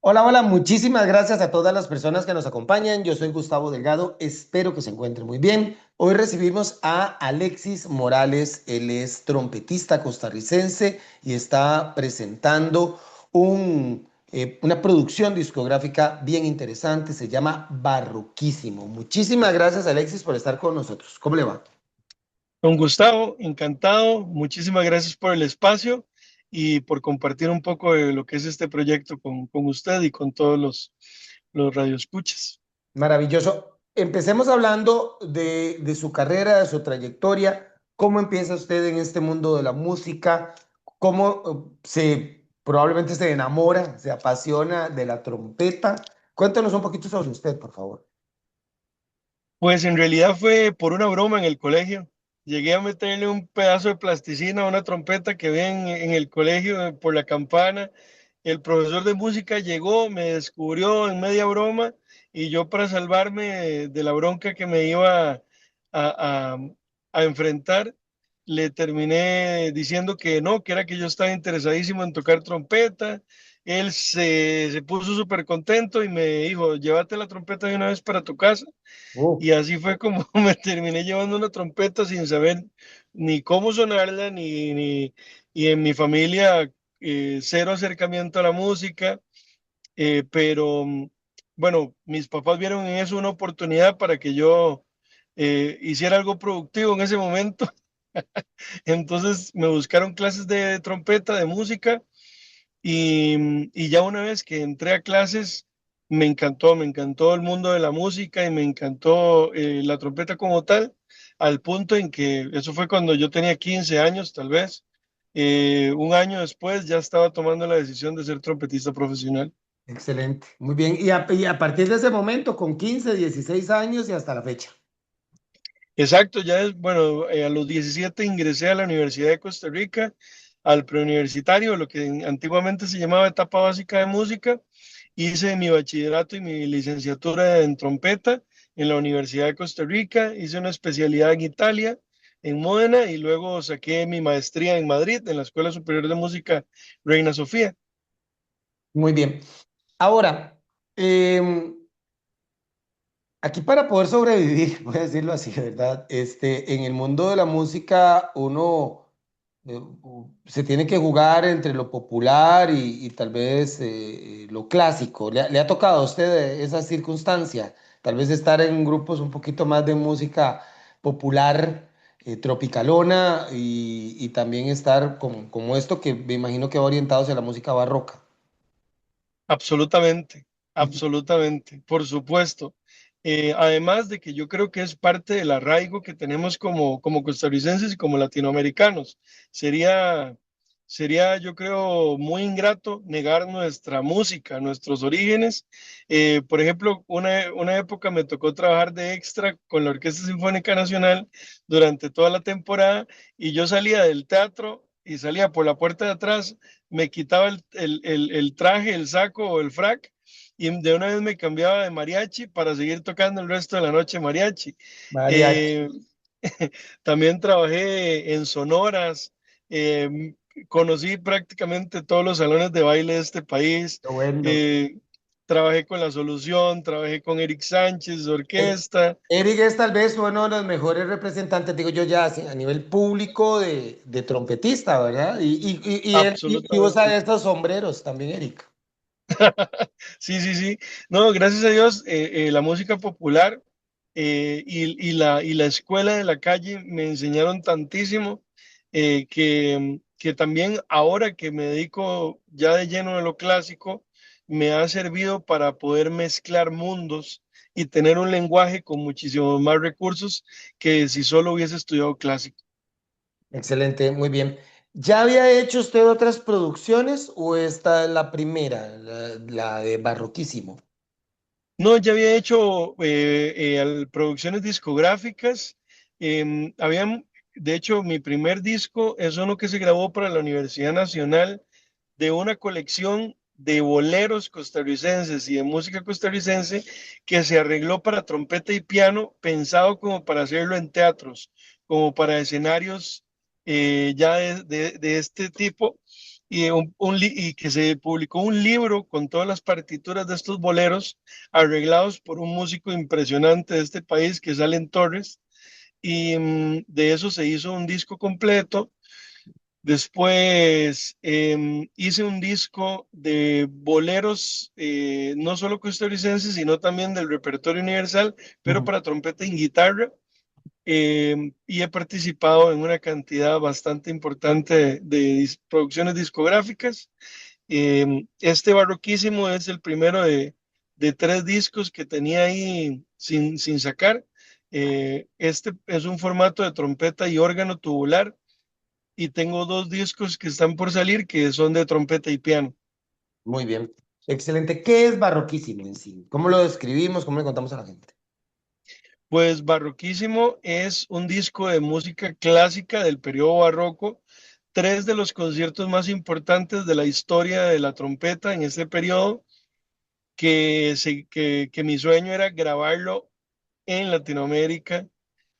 Hola, hola, muchísimas gracias a todas las personas que nos acompañan. Yo soy Gustavo Delgado, espero que se encuentren muy bien. Hoy recibimos a Alexis Morales, él es trompetista costarricense y está presentando una producción discográfica bien interesante, se llama Barroquísimo. Muchísimas gracias, Alexis, por estar con nosotros. ¿Cómo le va? Don Gustavo, encantado. Muchísimas gracias por el espacio y por compartir un poco de lo que es este proyecto con usted y con todos los radioescuchas. Maravilloso. Empecemos hablando de su carrera, de su trayectoria. ¿Cómo empieza usted en este mundo de la música? ¿Cómo probablemente se enamora, se apasiona de la trompeta? Cuéntanos un poquito sobre usted, por favor. Pues en realidad fue por una broma en el colegio. Llegué a meterle un pedazo de plasticina a una trompeta que ven en el colegio por la campana. El profesor de música llegó, me descubrió en media broma y yo para salvarme de la bronca que me iba a, a enfrentar, le terminé diciendo que no, que era que yo estaba interesadísimo en tocar trompeta. Él se puso súper contento y me dijo, llévate la trompeta de una vez para tu casa. Oh. Y así fue como me terminé llevando una trompeta sin saber ni cómo sonarla, y en mi familia cero acercamiento a la música, pero bueno, mis papás vieron en eso una oportunidad para que yo hiciera algo productivo en ese momento. Entonces me buscaron clases de trompeta, de música, y ya una vez que entré a clases, me encantó el mundo de la música y me encantó la trompeta como tal, al punto en que eso fue cuando yo tenía 15 años, tal vez. Un año después ya estaba tomando la decisión de ser trompetista profesional. Excelente, muy bien. Y a partir de ese momento, con 15, 16 años y hasta la fecha. Exacto, bueno, a los 17 ingresé a la Universidad de Costa Rica, al preuniversitario, lo que antiguamente se llamaba etapa básica de música. Hice mi bachillerato y mi licenciatura en trompeta en la Universidad de Costa Rica. Hice una especialidad en Italia, en Módena, y luego saqué mi maestría en Madrid, en la Escuela Superior de Música Reina Sofía. Muy bien. Ahora, em, aquí para poder sobrevivir, voy a decirlo así, ¿verdad? En el mundo de la música uno se tiene que jugar entre lo popular y tal vez lo clásico. ¿Le ha tocado a usted esa circunstancia? Tal vez estar en grupos un poquito más de música popular, tropicalona y también estar como esto que me imagino que va orientado hacia la música barroca. Absolutamente, absolutamente, por supuesto. Además de que yo creo que es parte del arraigo que tenemos como costarricenses y como latinoamericanos. Sería, sería, yo creo, muy ingrato negar nuestra música, nuestros orígenes. Por ejemplo, una época me tocó trabajar de extra con la Orquesta Sinfónica Nacional durante toda la temporada, y yo salía del teatro y salía por la puerta de atrás, me quitaba el traje, el saco o el frac, y de una vez me cambiaba de mariachi para seguir tocando el resto de la noche mariachi. Mariachi. Eh, También trabajé en sonoras, eh, conocí prácticamente todos los salones de baile de este país. Qué bueno. eh, Trabajé con La Solución, trabajé con Eric Sánchez, orquesta. Eric es tal vez uno de los mejores representantes, digo yo ya, a nivel público de trompetista, ¿verdad? Y usa Absolutamente. estos sombreros también, Eric. Sí, sí, sí. No, gracias a Dios, la música popular y la escuela de la calle me enseñaron tantísimo, que también ahora que me dedico ya de lleno a lo clásico, me ha servido para poder mezclar mundos y tener un lenguaje con muchísimos más recursos que si solo hubiese estudiado clásico. Excelente, muy bien. ¿Ya había hecho usted otras producciones o esta es la primera, la de Barroquísimo? No, ya había hecho producciones discográficas. De hecho, mi primer disco es uno que se grabó para la Universidad Nacional, de una colección de boleros costarricenses y de música costarricense que se arregló para trompeta y piano, pensado como para hacerlo en teatros, como para escenarios ya de este tipo. y que se publicó un libro con todas las partituras de estos boleros arreglados por un músico impresionante de este país que es Allen Torres. Y de eso se hizo un disco completo. Después hice un disco de boleros, no solo costarricenses, sino también del repertorio universal, pero Ujú. para trompeta y guitarra. Y he participado en una cantidad bastante importante de producciones discográficas. Este Barroquísimo es el primero de tres discos que tenía ahí sin sacar. Este es un formato de trompeta y órgano tubular y tengo dos discos que están por salir que son de trompeta y piano. Muy bien. Excelente. ¿Qué es barroquísimo en sí? ¿Cómo lo describimos? ¿Cómo le contamos a la gente? Pues Barroquísimo es un disco de música clásica del periodo barroco, tres de los conciertos más importantes de la historia de la trompeta en este periodo, que mi sueño era grabarlo en Latinoamérica,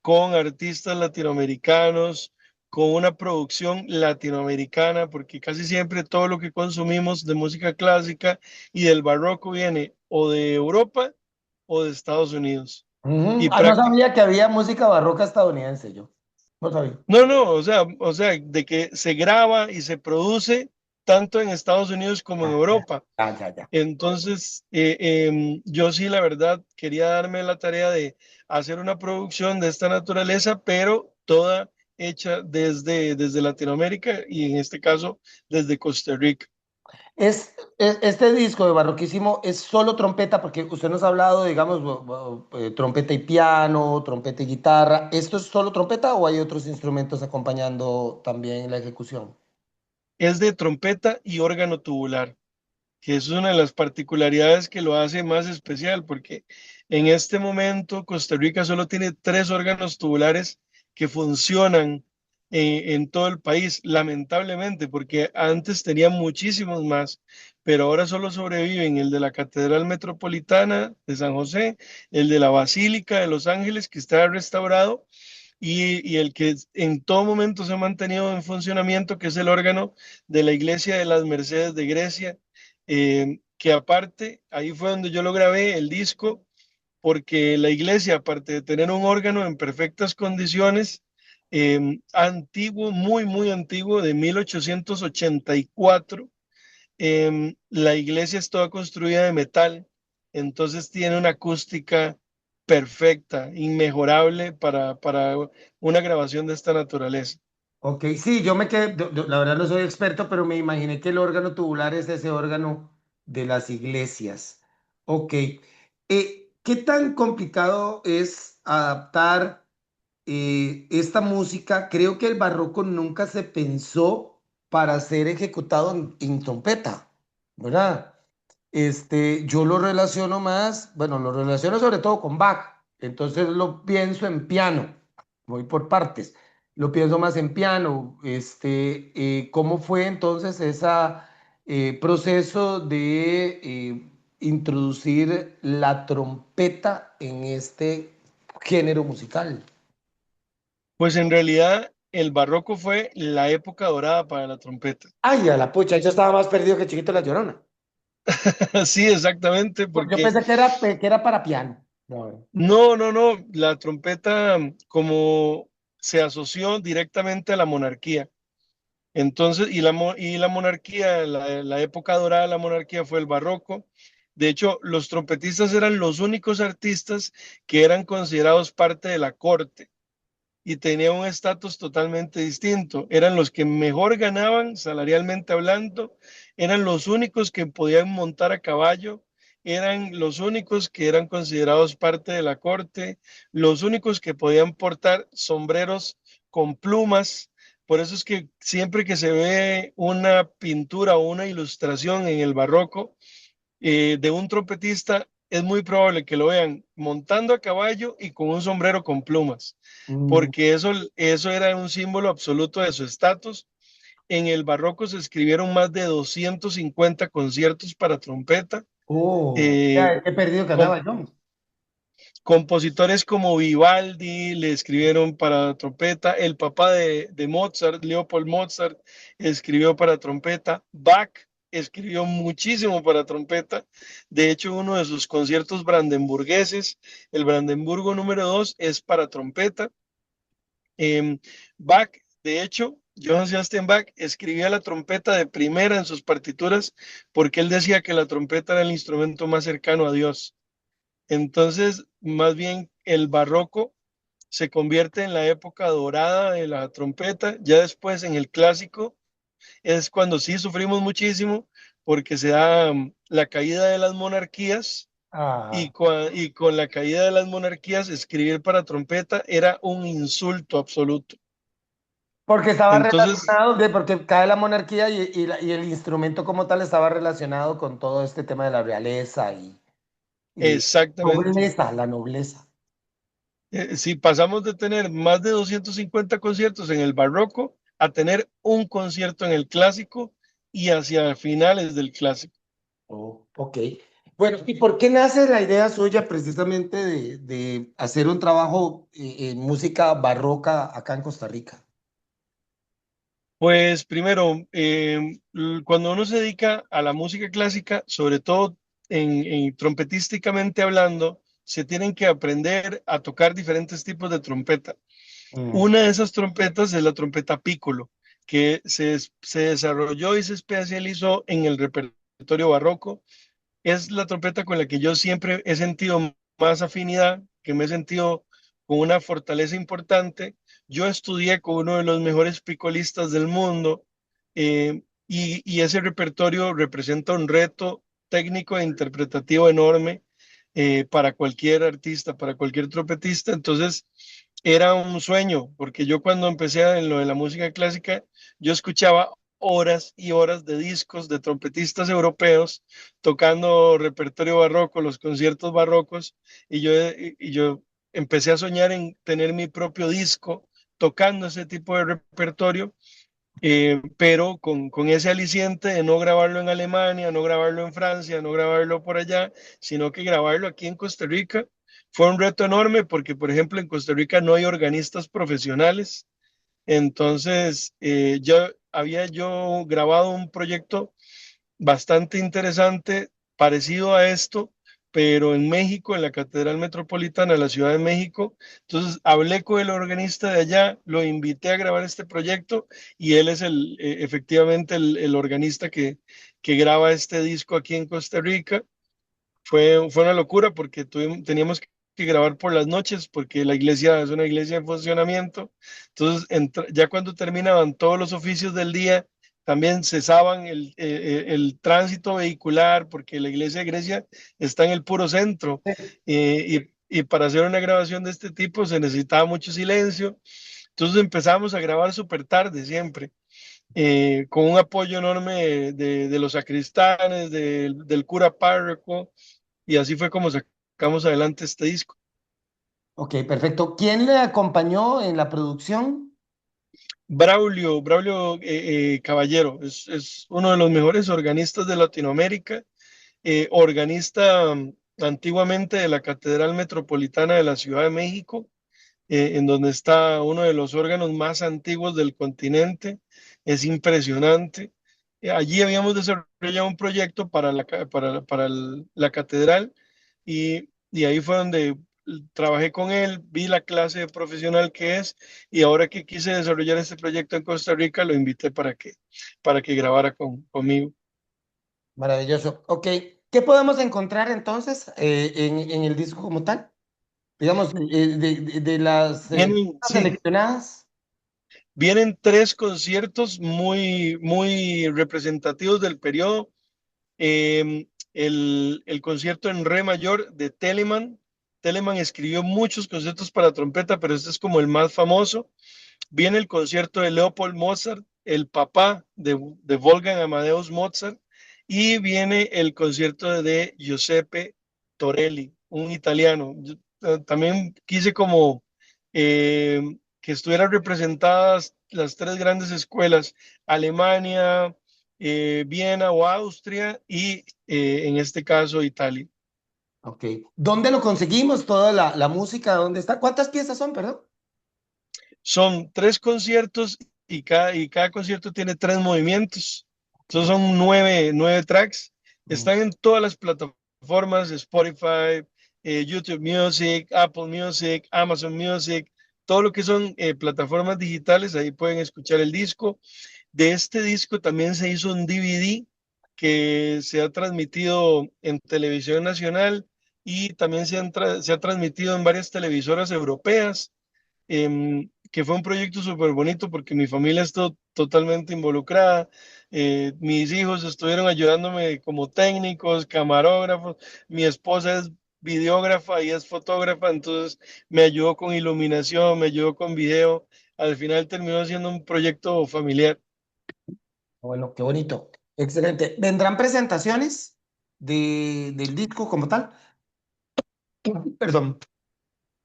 con artistas latinoamericanos, con una producción latinoamericana, porque casi siempre todo lo que consumimos de música clásica y del barroco viene o de Europa o de Estados Unidos. Ujú. Y Ah, no prácticamente, sabía que había música barroca estadounidense, yo. No sabía. no, no, o sea, de que se graba y se produce tanto en Estados Unidos como en Ah, ya, Europa. ya, ya, ya. Entonces, yo sí, la verdad, quería darme la tarea de hacer una producción de esta naturaleza, pero toda hecha desde Latinoamérica y en este caso desde Costa Rica. Este disco de Barroquísimo es solo trompeta, porque usted nos ha hablado, digamos, trompeta y piano, trompeta y guitarra. ¿Esto es solo trompeta o hay otros instrumentos acompañando también la ejecución? Es de trompeta y órgano tubular, que es una de las particularidades que lo hace más especial, porque en este momento Costa Rica solo tiene tres órganos tubulares que funcionan en todo el país, lamentablemente, porque antes tenía muchísimos más, pero ahora solo sobreviven el de la Catedral Metropolitana de San José, el de la Basílica de Los Ángeles, que está restaurado, y el que en todo momento se ha mantenido en funcionamiento, que es el órgano de la Iglesia de las Mercedes de Grecia, que aparte, ahí fue donde yo lo grabé, el disco, porque la iglesia, aparte de tener un órgano en perfectas condiciones, antiguo, muy, muy antiguo, de 1884, la iglesia es toda construida de metal, entonces tiene una acústica perfecta, inmejorable para una grabación de esta naturaleza. Ok, sí, yo me quedé, la verdad no soy experto, pero me imaginé que el órgano tubular es ese órgano de las iglesias. Ok, ¿qué tan complicado es adaptar esta música? Creo que el barroco nunca se pensó para ser ejecutado en trompeta, ¿verdad? Yo lo relaciono más, bueno, lo relaciono sobre todo con Bach, entonces lo pienso en piano, voy por partes, lo pienso más en piano. ¿Cómo fue entonces ese proceso de introducir la trompeta en este género musical? Pues en realidad el barroco fue la época dorada para la trompeta. Ay, a la pucha, yo estaba más perdido que Chiquito la Llorona. Sí, exactamente, Yo porque pensé que era para piano. No. no, no, no, la trompeta como se asoció directamente a la monarquía. Entonces, y la monarquía, la época dorada de la monarquía fue el barroco. De hecho, los trompetistas eran los únicos artistas que eran considerados parte de la corte y tenían un estatus totalmente distinto. Eran los que mejor ganaban salarialmente hablando, eran los únicos que podían montar a caballo, eran los únicos que eran considerados parte de la corte, los únicos que podían portar sombreros con plumas. Por eso es que siempre que se ve una pintura o una ilustración en el barroco, de un trompetista, es muy probable que lo vean montando a caballo y con un sombrero con plumas, Mm. porque eso era un símbolo absoluto de su estatus. En el barroco se escribieron más de 250 conciertos para trompeta. Oh, eh, ya, qué perdido que com- andaba yo. Compositores como Vivaldi le escribieron para trompeta, el papá de Mozart, Leopold Mozart, escribió para trompeta, Bach escribió muchísimo para trompeta, de hecho uno de sus conciertos brandenburgueses, el Brandenburgo número 2, es para trompeta. Bach, de hecho, Johann Sebastian Bach escribía la trompeta de primera en sus partituras porque él decía que la trompeta era el instrumento más cercano a Dios. Entonces, más bien el barroco se convierte en la época dorada de la trompeta. Ya después en el clásico es cuando sí sufrimos muchísimo porque se da la caída de las monarquías Ah, y con la caída de las monarquías escribir para trompeta era un insulto absoluto. porque estaba Entonces, relacionado, porque cae la monarquía y el instrumento como tal estaba relacionado con todo este tema de la realeza y exactamente. nobleza, la nobleza. Si pasamos de tener más de 250 conciertos en el barroco a tener un concierto en el clásico y hacia finales del clásico. Oh, ok. Bueno, ¿y por qué nace la idea suya precisamente de hacer un trabajo en música barroca acá en Costa Rica? Pues primero, cuando uno se dedica a la música clásica, sobre todo trompetísticamente hablando, se tienen que aprender a tocar diferentes tipos de trompeta. Mm, Una de esas trompetas es la trompeta piccolo, que se desarrolló y se especializó en el repertorio barroco. Es la trompeta con la que yo siempre he sentido más afinidad, que me he sentido con una fortaleza importante. Yo estudié con uno de los mejores picolistas del mundo, y ese repertorio representa un reto técnico e interpretativo enorme, para cualquier artista, para cualquier trompetista. Entonces, era un sueño, porque yo cuando empecé en lo de la música clásica, yo escuchaba horas y horas de discos de trompetistas europeos tocando repertorio barroco, los conciertos barrocos, y yo empecé a soñar en tener mi propio disco tocando ese tipo de repertorio, pero con ese aliciente de no grabarlo en Alemania, no grabarlo en Francia, no grabarlo por allá, sino que grabarlo aquí en Costa Rica. Fue un reto enorme porque, por ejemplo, en Costa Rica no hay organistas profesionales. Entonces, yo grabado un proyecto bastante interesante, parecido a esto, pero en México, en la Catedral Metropolitana de la Ciudad de México. Entonces hablé con el organista de allá, lo invité a grabar este proyecto y él es efectivamente el organista que graba este disco aquí en Costa Rica. Fue una locura porque teníamos que grabar por las noches porque la iglesia es una iglesia en funcionamiento. Entonces, ya cuando terminaban todos los oficios del día, también cesaban el tránsito vehicular porque la iglesia de Grecia está en el puro centro. Y para hacer una grabación de este tipo se necesitaba mucho silencio. Entonces empezamos a grabar súper tarde siempre, con un apoyo enorme de los sacristanes, del cura párroco, y así fue como sacamos adelante este disco. ok, perfecto. ¿Quién le acompañó en la producción? Braulio Caballero es uno de los mejores organistas de Latinoamérica, organista antiguamente de la Catedral Metropolitana de la Ciudad de México, en donde está uno de los órganos más antiguos del continente. Es impresionante. Allí habíamos desarrollado un proyecto para la catedral, y ahí fue donde trabajé con él, vi la clase de profesional que es, y ahora que quise desarrollar este proyecto en Costa Rica, lo invité para que grabara conmigo. Maravilloso. Ok, ¿qué podemos encontrar entonces en el disco como tal? Digamos, de las Sí, seleccionadas. vienen tres conciertos muy, muy representativos del periodo. El concierto en re mayor de Telemann. Telemann escribió muchos conciertos para trompeta, pero este es como el más famoso. Viene el concierto de Leopold Mozart, el papá de Wolfgang Amadeus Mozart, y viene el concierto de Giuseppe Torelli, un italiano. Yo, también quise como, eh, que estuvieran representadas las tres grandes escuelas: Alemania, Viena o Austria, y en este caso Italia. Ok. ¿Dónde lo conseguimos? Toda la música, ¿dónde está? ¿Cuántas piezas son, perdón? Son tres conciertos y cada concierto tiene tres movimientos. Entonces Ok. son nueve tracks. Mm. Están en todas las plataformas, Spotify, YouTube Music, Apple Music, Amazon Music, todo lo que son plataformas digitales, ahí pueden escuchar el disco. De este disco también se hizo un DVD que se ha transmitido en televisión nacional y también se ha transmitido en varias televisoras europeas, que fue un proyecto súper bonito porque mi familia estuvo totalmente involucrada. Mis hijos estuvieron ayudándome como técnicos, camarógrafos, mi esposa es videógrafa y es fotógrafa, entonces me ayudó con iluminación, me ayudó con video. Al final terminó siendo un proyecto familiar. Bueno, qué bonito. Excelente. ¿Vendrán presentaciones del disco como tal? Perdón.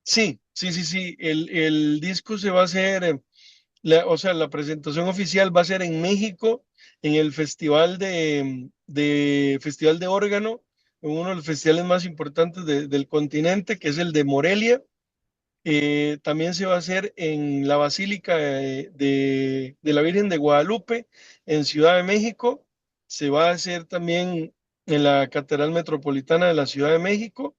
Sí, sí, sí, sí. El disco se va a hacer, o sea, la presentación oficial va a ser en México, en el Festival de Órgano, en uno de los festivales más importantes del continente, que es el de Morelia. También se va a hacer en la Basílica de la Virgen de Guadalupe, en Ciudad de México. Se va a hacer también en la Catedral Metropolitana de la Ciudad de México.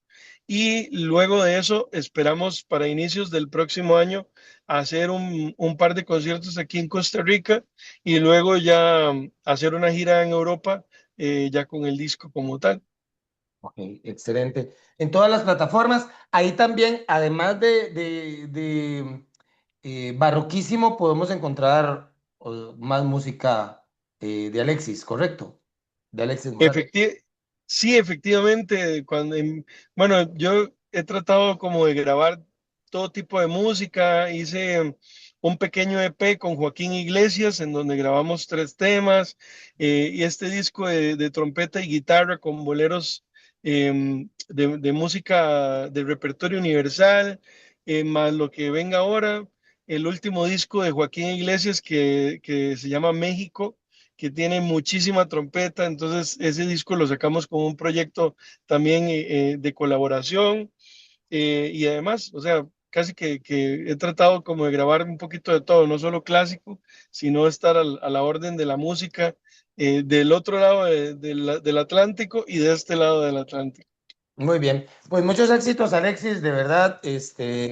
Y luego de eso esperamos para inicios del próximo año hacer un par de conciertos aquí en Costa Rica y luego ya hacer una gira en Europa, ya con el disco como tal. Ok, excelente. En todas las plataformas, ahí también, además de Barroquísimo, podemos encontrar más música de Alexis, ¿correcto? De Alexis Morales. Efecti- sí, efectivamente, bueno, yo he tratado como de grabar todo tipo de música, hice un pequeño EP con Joaquín Iglesias en donde grabamos tres temas, y este disco de trompeta y guitarra con boleros, de música de repertorio universal, más lo que venga ahora, el último disco de Joaquín Iglesias que se llama México, que tiene muchísima trompeta, entonces ese disco lo sacamos como un proyecto también, de colaboración, y además, o sea, casi que he tratado como de grabar un poquito de todo, no solo clásico, sino estar a la orden de la música, del otro lado del Atlántico y de este lado del Atlántico. Muy bien, pues muchos éxitos, Alexis, de verdad,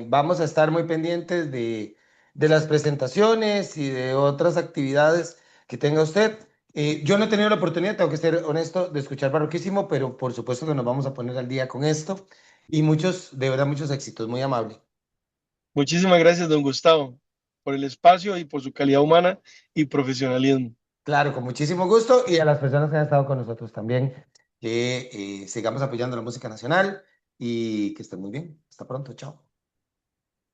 vamos a estar muy pendientes de las presentaciones y de otras actividades que tenga usted. Yo no he tenido la oportunidad, tengo que ser honesto, de escuchar Barroquísimo, pero por supuesto que nos vamos a poner al día con esto y muchos, de verdad, muchos éxitos, muy amable. Muchísimas gracias, don Gustavo, por el espacio y por su calidad humana y profesionalismo. Claro, con muchísimo gusto y a las personas que han estado con nosotros también, que sigamos apoyando la música nacional y que estén muy bien. Hasta pronto, chao.